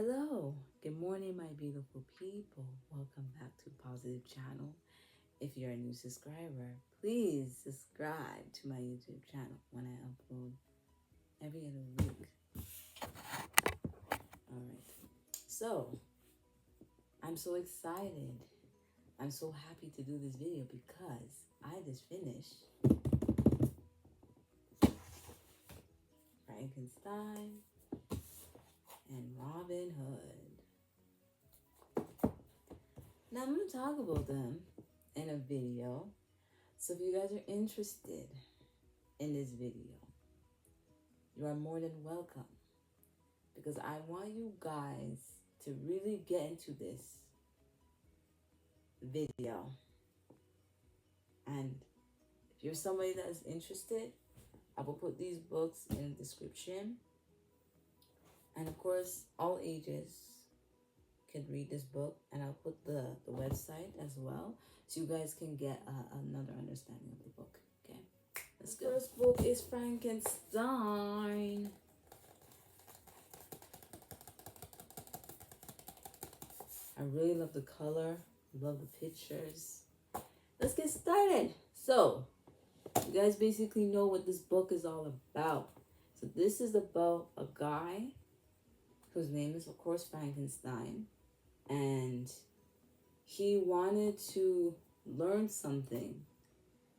Hello, good morning, my beautiful people. Welcome back to Positive Channel. If you're a new subscriber, please subscribe to my YouTube channel when I upload every other week. All right. So, I'm so excited. I'm so happy to do this video because I just finished Frankenstein and Robin Hood. Now, I'm going to talk about them in a video. So if you guys are interested in this video, you are more than welcome, because I want you guys to really get into this video. And if you're somebody that is interested, I will put these books in the description. And of course, all ages can read this book, and I'll put the website as well, so you guys can get another understanding of the book. Okay, let's go. The first book is Frankenstein. I really love the color, love the pictures. Let's get started. So, you guys basically know what this book is all about. So this is about a guy whose name is, of course, Frankenstein. And he wanted to learn something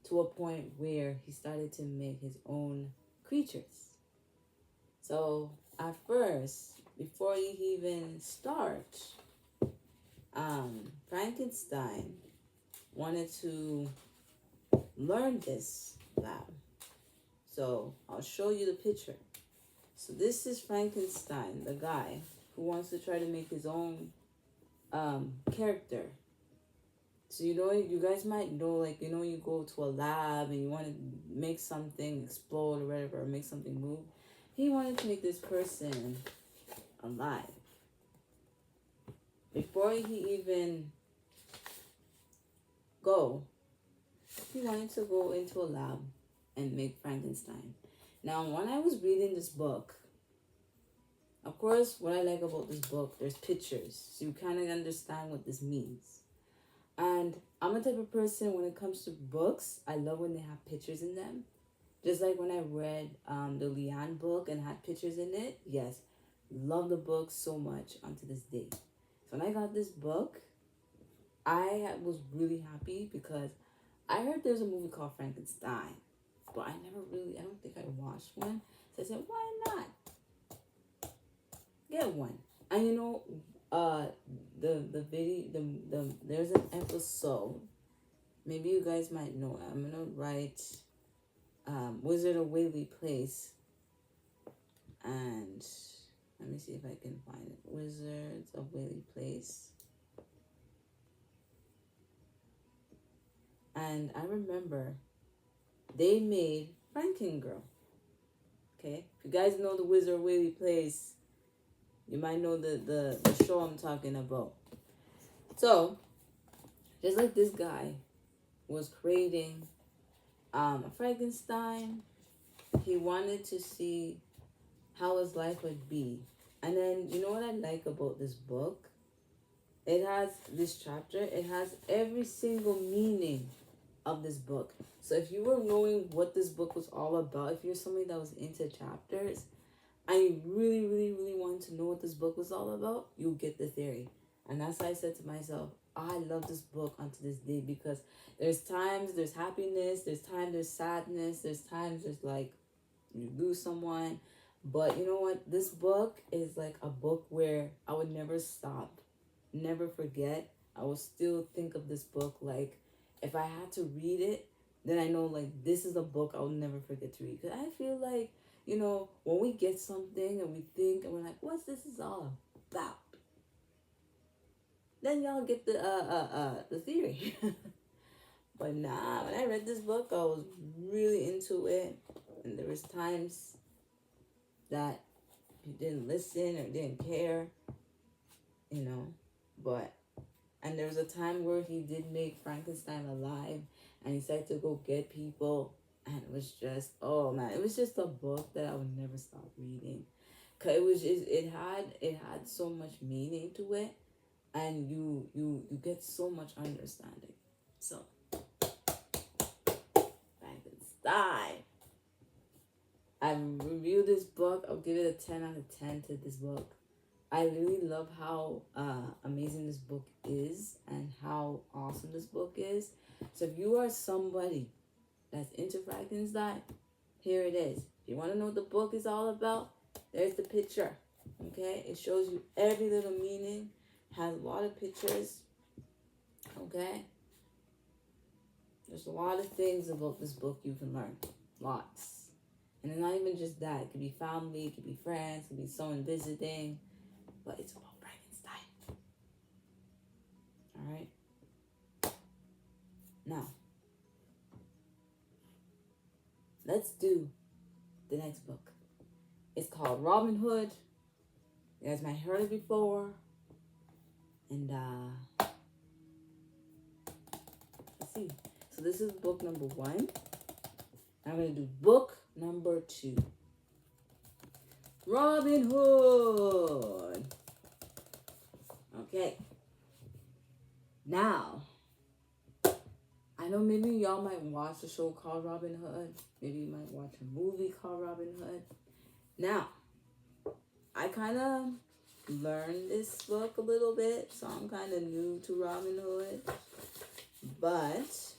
to a point where he started to make his own creatures. So at first, before he even starts, Frankenstein wanted to learn this lab. So I'll show you the picture. So this is Frankenstein, the guy who wants to try to make his own character. So you guys might know, like, you go to a lab and you want to make something explode or whatever, or make something move. He wanted to make this person alive. Before he even he wanted to go into a lab and make Frankenstein. Now, when I was reading this book, of course, what I like about this book, there's pictures, so you kind of understand what this means. And I'm a type of person, when it comes to books, I love when they have pictures in them. Just like when I read the Leanne book and had pictures in it. Yes, love the book so much unto this day. So when I got this book, I was really happy because I heard there's a movie called Frankenstein, but I don't think I watched one. So I said, why not get one? And there's an episode, maybe you guys might know it. I'm gonna write Wizard of Waverly Place, and let me see if I can find it. Wizards of Waverly Place. And I remember they made Franken Girl. Okay, if you guys know the Wizard of Waverly Place, you might know the show I'm talking about. So, just like this guy was creating a Frankenstein, he wanted to see how his life would be. And then, you know what I like about this book? It has this chapter, it has every single meaning of this book. So if you were knowing what this book was all about, if you're somebody that was into chapters, and you really, really, really want to know what this book was all about, you'll get the theory. And that's why I said to myself, I love this book unto this day, because there's times there's happiness, there's times there's sadness, there's times there's like you lose someone. But you know what? This book is like a book where I would never stop, never forget. I will still think of this book, like if I had to read it, then I know like this is a book I will never forget to read. Because I feel like, when we get something and we think and we're like, what's this is all about? Then y'all get the theory. But nah, when I read this book, I was really into it. And there was times that you didn't listen or didn't care, but, and there was a time where he did make Frankenstein alive, and he started to go get people, and it was just, oh man, it was just a book that I would never stop reading. 'Cause it had so much meaning to it, and you get so much understanding. So Frankenstein. I reviewed this book. I'll give it a 10 out of 10 to this book. I really love how amazing this book is and how awesome this book is. So if you are somebody that's into Frankenstein, here it is. If you want to know what the book is all about, there's the picture. Okay? It shows you every little meaning, has a lot of pictures. Okay? There's a lot of things about this book you can learn. Lots. And it's not even just that. It could be family, it could be friends, it could be someone visiting. But it's about Frankenstein. Alright? Now, let's do the next book. It's called Robin Hood. You guys might have heard it before. And let's see. So this is book number 1. I'm going to do book number 2. Robin Hood. Okay. Now, I know maybe y'all might watch a show called Robin Hood. Maybe you might watch a movie called Robin Hood. Now, I kind of learned this book a little bit, so I'm kind of new to Robin Hood. But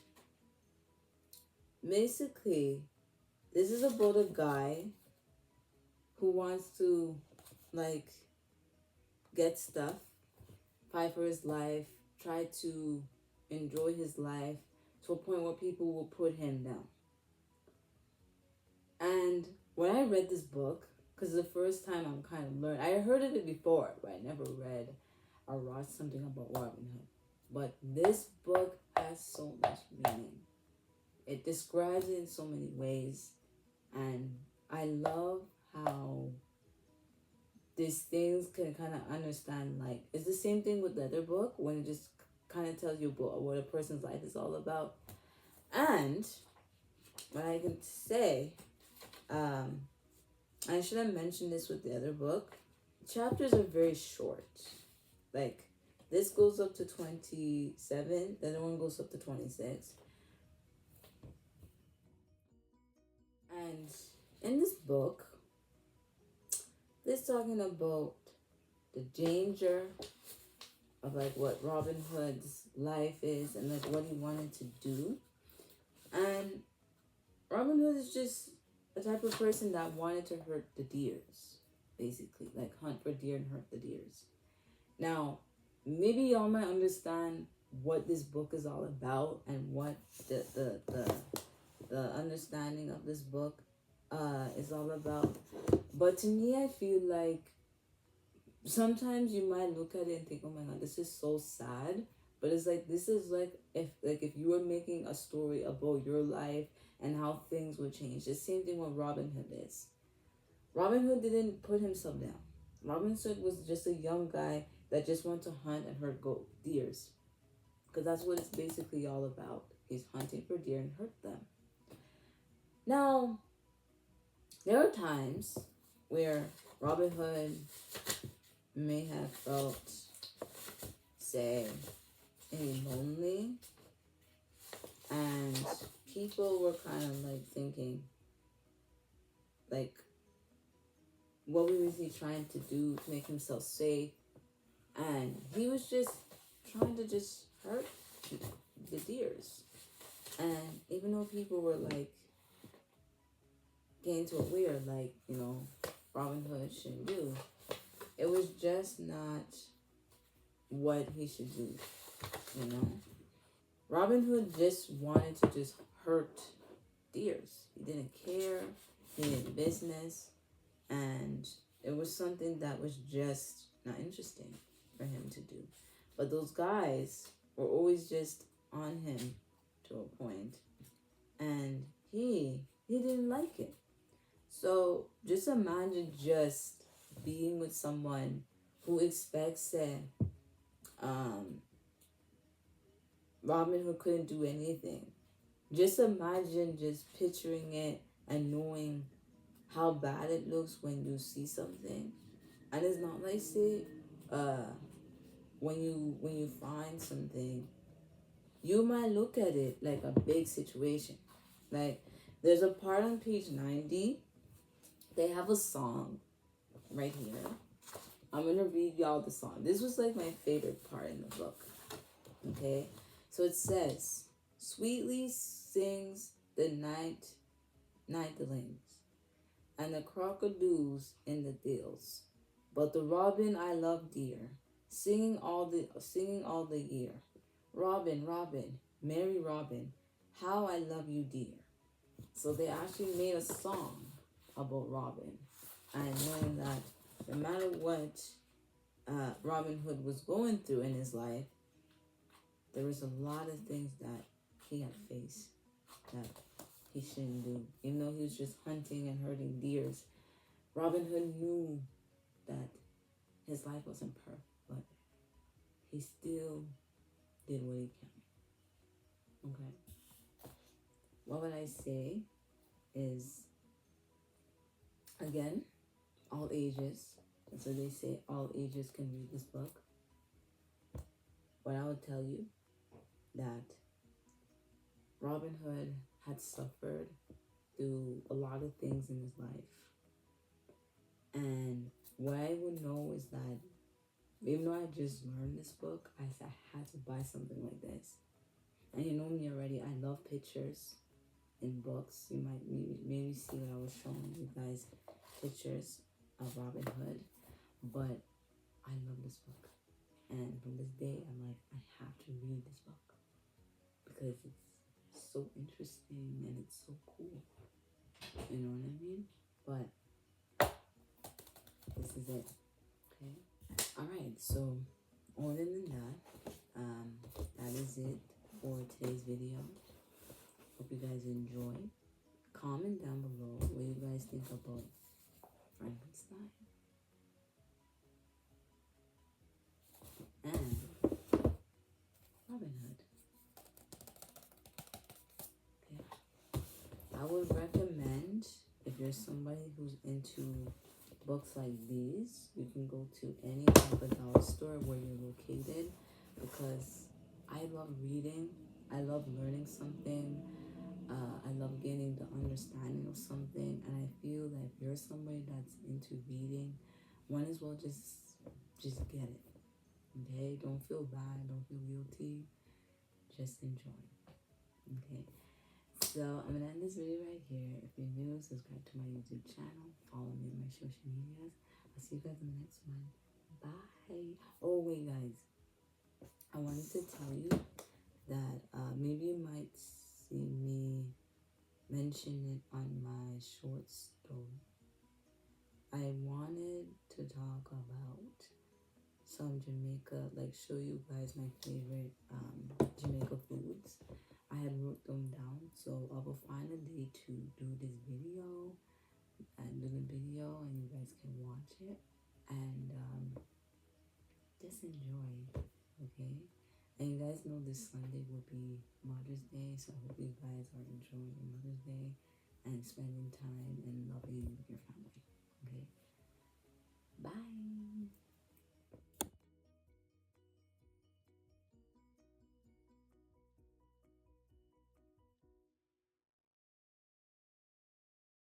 basically, this is about a guy who wants to, like, get stuff, fight for his life, try to enjoy his life to a point where people will put him down. And when I read this book, because the first time I'm kind of learning, I heard of it before, but I never read or watched something about Robin Hood. But this book has so much meaning. It describes it in so many ways. And I love how these things can kind of understand, like, it's the same thing with the other book when it just kind of tells you about what a person's life is all about. And what I can say, I should have mentioned this with the other book. Chapters are very short. Like, this goes up to 27, the other one goes up to 26. And in this book, it's talking about the danger of, like, what Robin Hood's life is and, like, what he wanted to do. And Robin Hood is just a type of person that wanted to hurt the deers, basically, like hunt for deer and hurt the deers. Now, maybe y'all might understand what this book is all about and what the understanding of this book is all about. But to me, I feel like sometimes you might look at it and think, oh my God, this is so sad. But it's like, this is like if you were making a story about your life and how things would change. The same thing with Robin Hood is. Robin Hood didn't put himself down. Robin Hood was just a young guy that just wanted to hunt and hurt deers. Because that's what it's basically all about. He's hunting for deer and hurt them. Now, there are times where Robin Hood may have felt, say, lonely, and people were kind of like thinking, like, what was he trying to do to make himself safe? And he was just trying to just hurt the deers. And even though people were like getting to it weird, like, you know, Robin Hood shouldn't do, it was just not what he should do, you know? Robin Hood just wanted to just hurt deers. He didn't care. He didn't business. And it was something that was just not interesting for him to do. But those guys were always just on him to a point. And he didn't like it. So just imagine just being with someone who expects that Robin Hood couldn't do anything. Just imagine just picturing it and knowing how bad it looks when you see something. And it's not like say, when you find something, you might look at it like a big situation. Like there's a part on page 90. They have a song right here. I'm gonna read y'all the song. This was like my favorite part in the book. Okay, so it says, "Sweetly sings the nightlings, and the crocodiles in the dills, but the robin I love dear, singing all the year. Robin, Robin, Mary Robin, how I love you dear." So they actually made a song about Robin, and knowing that no matter what Robin Hood was going through in his life, there was a lot of things that he had faced that he shouldn't do. Even though he was just hunting and herding deers, Robin Hood knew that his life wasn't perfect, but he still did what he can. Okay. What would I say is, again, all ages. And so they say all ages can read this book. But I would tell you that Robin Hood had suffered through a lot of things in his life. And what I would know is that even though I just learned this book, I had to buy something like this. And you know me already, I love pictures in books. You might maybe see what I was showing you guys, pictures of Robin Hood. But I love this book. And from this day, I'm like, I have to read this book because it's so interesting and it's so cool. You know what I mean? But this is it. Okay. All right. So other than that, that is it for today's video. Hope you guys enjoy. Comment down below what you guys think about Frankenstein and Robin Hood. Okay. I would recommend, if you're somebody who's into books like these, you can go to any type of dollar store where you're located, because I love reading. I love learning something. I love getting the understanding of something, and I feel that if you're somebody that's into reading, one as well just get it. Okay, don't feel bad, don't feel guilty, just enjoy. Okay, so I'm gonna end this video right here. If you're new, subscribe to my YouTube channel, follow me on my social medias. I'll see you guys in the next one. Bye. Oh wait, guys, I wanted to tell you that maybe you might see me mention it on my short story. I wanted to talk about some Jamaica, like show you guys my favorite Jamaica foods. I had wrote them down, so I will find a day to do this video and you guys can watch it and just enjoy. Okay. And you guys know this Sunday will be Mother's Day, so I hope you guys are enjoying your Mother's Day and spending time and loving with your family. Okay? Bye!